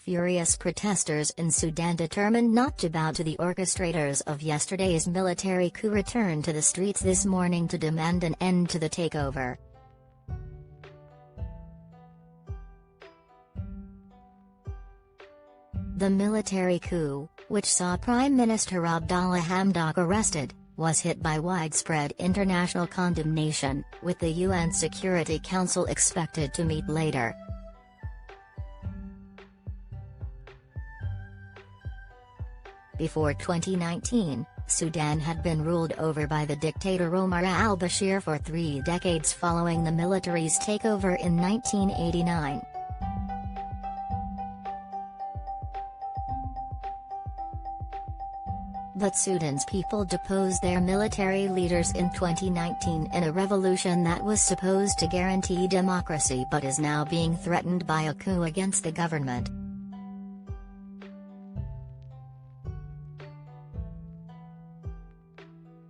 Furious protesters in Sudan determined not to bow to the orchestrators of yesterday's military coup returned to the streets this morning to demand an end to the takeover. The military coup, which saw Prime Minister Abdalla Hamdok arrested, was hit by widespread international condemnation, with the UN Security Council expected to meet later. Before 2019, Sudan had been ruled over by the dictator Omar al-Bashir for 3 decades following the military's takeover in 1989. But Sudan's people deposed their military leaders in 2019 in a revolution that was supposed to guarantee democracy but is now being threatened by a coup against the government.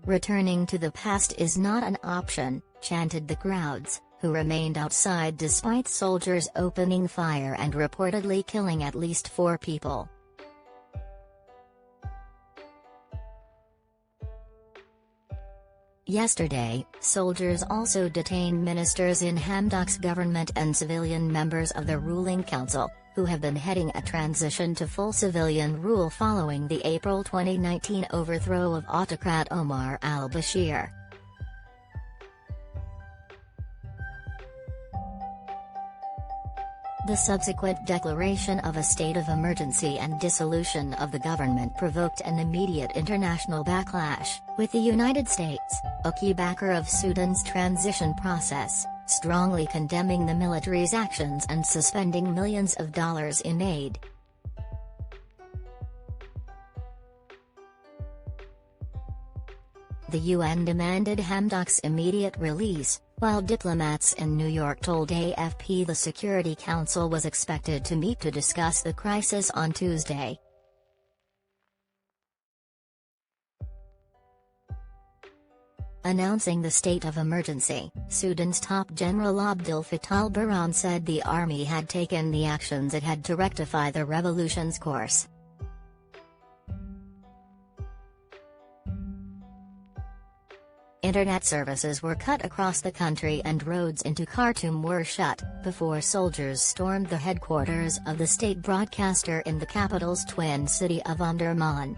Returning to the past is not an option, chanted the crowds, who remained outside despite soldiers opening fire and reportedly killing at least 4 people. Yesterday, soldiers also detained ministers in Hamdok's government and civilian members of the ruling council, who have been heading a transition to full civilian rule following the April 2019 overthrow of autocrat Omar al-Bashir. The subsequent declaration of a state of emergency and dissolution of the government provoked an immediate international backlash, with the United States, a key backer of Sudan's transition process, strongly condemning the military's actions and suspending millions of dollars in aid. The UN demanded Hamdok's immediate release, while diplomats in New York told AFP the Security Council was expected to meet to discuss the crisis on Tuesday. Announcing the state of emergency, Sudan's top general Abdel Fattah al-Burhan said the army had taken the actions it had to rectify the revolution's course. Internet services were cut across the country and roads into Khartoum were shut, before soldiers stormed the headquarters of the state broadcaster in the capital's twin city of Omdurman.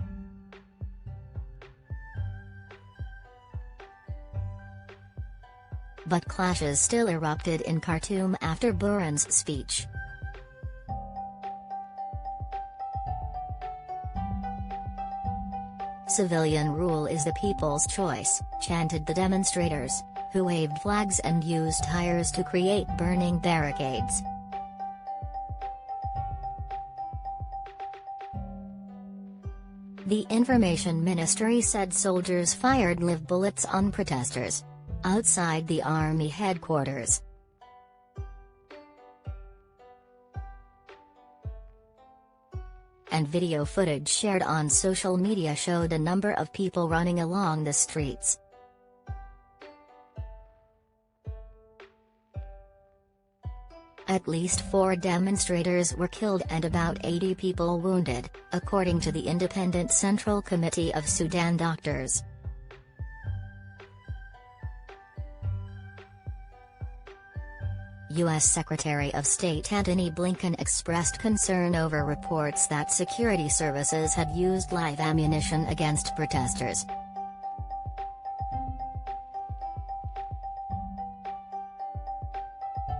But clashes still erupted in Khartoum after Burhan's speech. Civilian rule is the people's choice, chanted the demonstrators, who waved flags and used tires to create burning barricades. The Information Ministry said soldiers fired live bullets on protesters outside the army headquarters. And video footage shared on social media showed a number of people running along the streets. At least 4 demonstrators were killed and about 80 people wounded, according to the Independent Central Committee of Sudan doctors. U.S. Secretary of State Antony Blinken expressed concern over reports that security services had used live ammunition against protesters.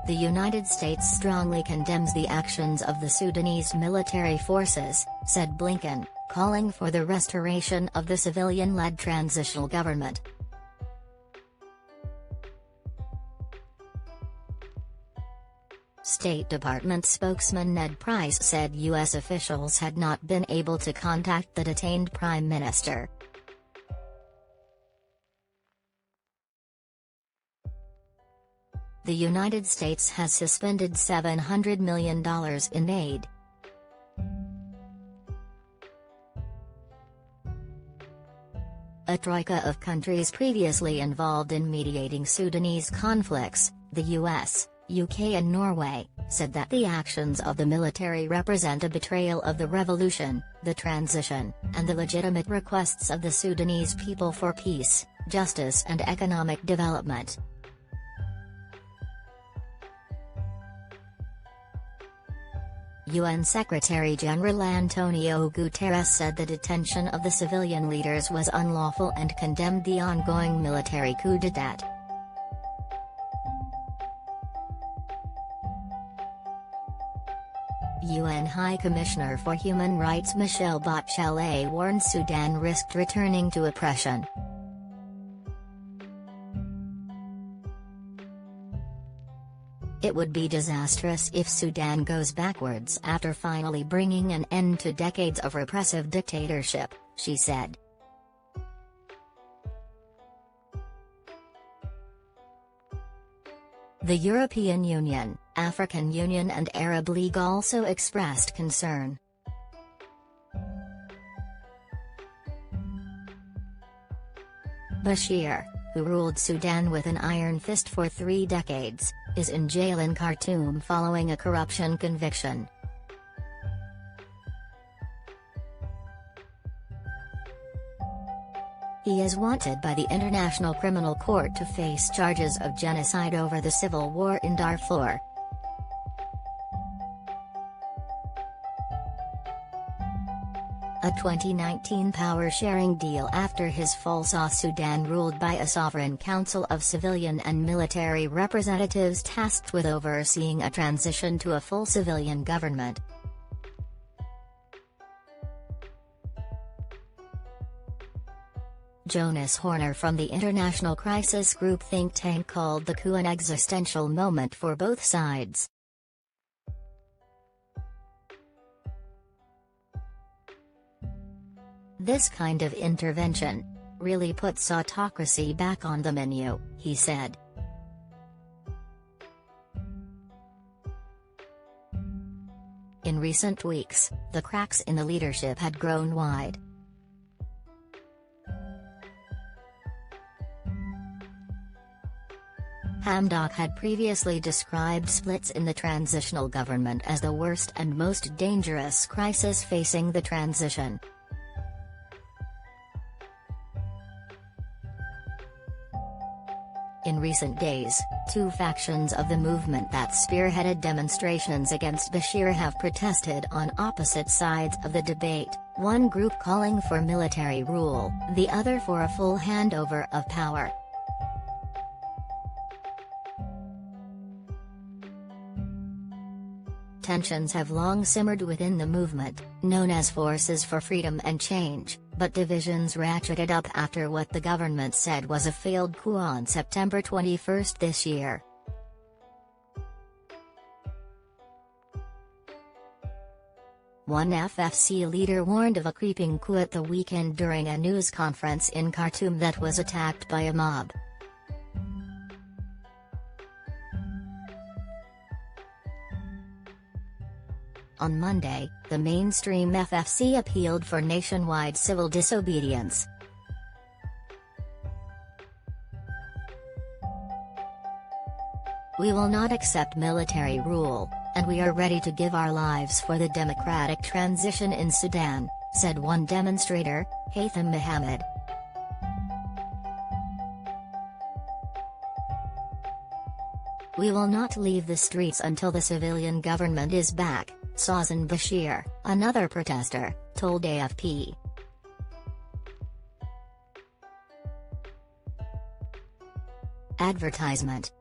The United States strongly condemns the actions of the Sudanese military forces, said Blinken, calling for the restoration of the civilian-led transitional government. State Department spokesman Ned Price said U.S. officials had not been able to contact the detained Prime Minister. The United States has suspended $700 million in aid. A troika of countries previously involved in mediating Sudanese conflicts, the US, UK and Norway, said that the actions of the military represent a betrayal of the revolution, the transition, and the legitimate requests of the Sudanese people for peace, justice and economic development. UN Secretary-General Antonio Guterres said the detention of the civilian leaders was unlawful and condemned the ongoing military coup d'état. UN High Commissioner for Human Rights Michelle Bachelet warned Sudan risked returning to oppression. It would be disastrous if Sudan goes backwards after finally bringing an end to decades of repressive dictatorship, she said. The European Union, African Union and Arab League also expressed concern. Bashir, who ruled Sudan with an iron fist for 3 decades, is in jail in Khartoum following a corruption conviction. He is wanted by the International Criminal Court to face charges of genocide over the civil war in Darfur. A 2019 power-sharing deal after his fall saw Sudan ruled by a sovereign council of civilian and military representatives tasked with overseeing a transition to a full civilian government. Jonas Horner from the International Crisis Group think tank called the coup an existential moment for both sides. This kind of intervention really puts autocracy back on the menu, he said. In recent weeks, the cracks in the leadership had grown wide. Hamdok had previously described splits in the transitional government as the worst and most dangerous crisis facing the transition. In recent days, 2 factions of the movement that spearheaded demonstrations against Bashir have protested on opposite sides of the debate, one group calling for military rule, the other for a full handover of power. Tensions have long simmered within the movement, known as Forces for Freedom and Change, but divisions ratcheted up after what the government said was a failed coup on September 21 this year. One FFC leader warned of a creeping coup at the weekend during a news conference in Khartoum that was attacked by a mob. On Monday, the mainstream FFC appealed for nationwide civil disobedience. We will not accept military rule, and we are ready to give our lives for the democratic transition in Sudan, said one demonstrator, Haitham Mohammed. We will not leave the streets until the civilian government is back, Sazan Bashir, another protester, told AFP. Advertisement.